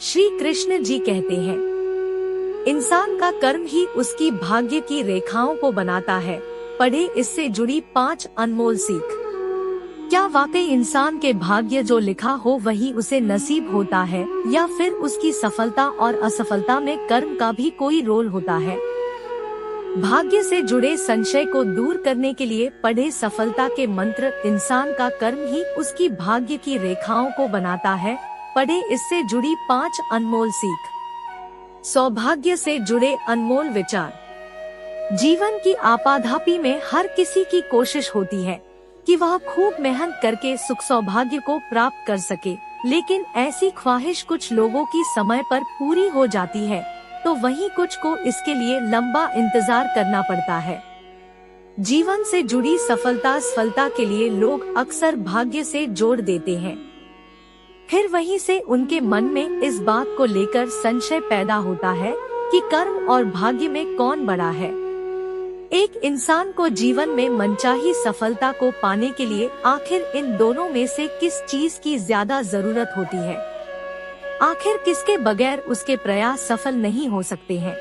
श्री कृष्ण जी कहते हैं, इंसान का कर्म ही उसकी भाग्य की रेखाओं को बनाता है। पढ़े इससे जुड़ी 5 अनमोल सीख। क्या वाकई इंसान के भाग्य जो लिखा हो वही उसे नसीब होता है, या फिर उसकी सफलता और असफलता में कर्म का भी कोई रोल होता है? भाग्य से जुड़े संशय को दूर करने के लिए पढ़े सफलता के मंत्र। इंसान का कर्म ही उसकी भाग्य की रेखाओं को बनाता है। पढ़े इससे जुड़ी 5 अनमोल सीख। सौभाग्य से जुड़े अनमोल विचार। जीवन की आपाधापी में हर किसी की कोशिश होती है कि वह खूब मेहनत करके सुख सौभाग्य को प्राप्त कर सके, लेकिन ऐसी ख्वाहिश कुछ लोगों की समय पर पूरी हो जाती है तो वहीं कुछ को इसके लिए लंबा इंतजार करना पड़ता है। जीवन से जुड़ी सफलता के लिए लोग अक्सर भाग्य से जोड़ देते हैं, फिर वहीं से उनके मन में इस बात को लेकर संशय पैदा होता है कि कर्म और भाग्य में कौन बड़ा है। एक इंसान को जीवन में मनचाही सफलता को पाने के लिए आखिर इन दोनों में से किस चीज की ज्यादा जरूरत होती है? आखिर किसके बगैर उसके प्रयास सफल नहीं हो सकते हैं?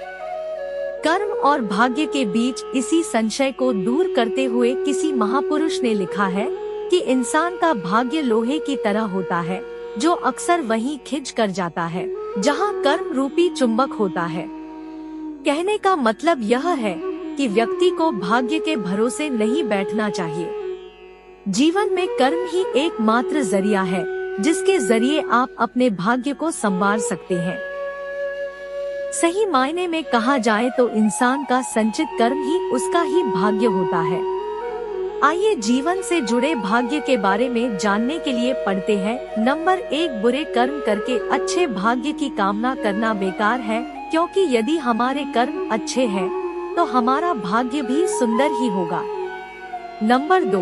कर्म और भाग्य के बीच इसी संशय को दूर करते हुए किसी महापुरुष ने लिखा है कि इंसान का भाग्य लोहे की तरह होता है जो अक्सर वहीं खिंच कर जाता है जहां कर्म रूपी चुंबक होता है। कहने का मतलब यह है कि व्यक्ति को भाग्य के भरोसे नहीं बैठना चाहिए। जीवन में कर्म ही एकमात्र जरिया है जिसके जरिए आप अपने भाग्य को संवार सकते हैं। सही मायने में कहा जाए तो इंसान का संचित कर्म ही उसका ही भाग्य होता है। आइए जीवन से जुड़े भाग्य के बारे में जानने के लिए पढ़ते हैं। नंबर 1, बुरे कर्म करके अच्छे भाग्य की कामना करना बेकार है, क्योंकि यदि हमारे कर्म अच्छे हैं तो हमारा भाग्य भी सुंदर ही होगा। नंबर 2,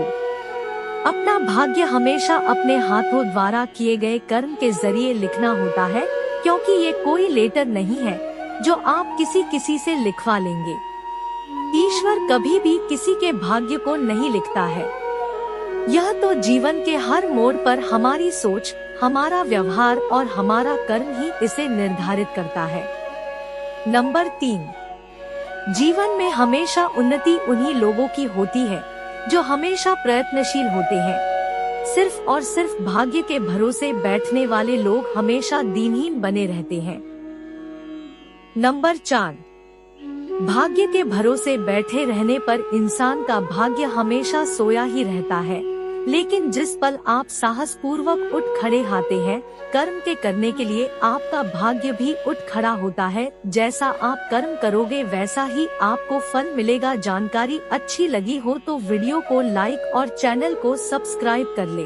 अपना भाग्य हमेशा अपने हाथों द्वारा किए गए कर्म के जरिए लिखना होता है, क्योंकि ये कोई लेटर नहीं है जो आप किसी से लिखवा लेंगे। ईश्वर कभी भी किसी के भाग्य को नहीं लिखता है। यह तो जीवन के हर मोड़ पर हमारी सोच, हमारा व्यवहार और हमारा कर्म ही इसे निर्धारित करता है। नंबर 3, जीवन में हमेशा उन्नति उन्हीं लोगों की होती है जो हमेशा प्रयत्नशील होते हैं। सिर्फ और सिर्फ भाग्य के भरोसे बैठने वाले लोग हमेशा दीनहीन बने रहते हैं। नंबर 4, भाग्य के भरोसे बैठे रहने पर इंसान का भाग्य हमेशा सोया ही रहता है, लेकिन जिस पल आप साहस पूर्वक उठ खड़े आते हैं कर्म के करने के लिए, आपका भाग्य भी उठ खड़ा होता है। जैसा आप कर्म करोगे वैसा ही आपको फल मिलेगा। जानकारी अच्छी लगी हो तो वीडियो को लाइक और चैनल को सब्सक्राइब कर ले।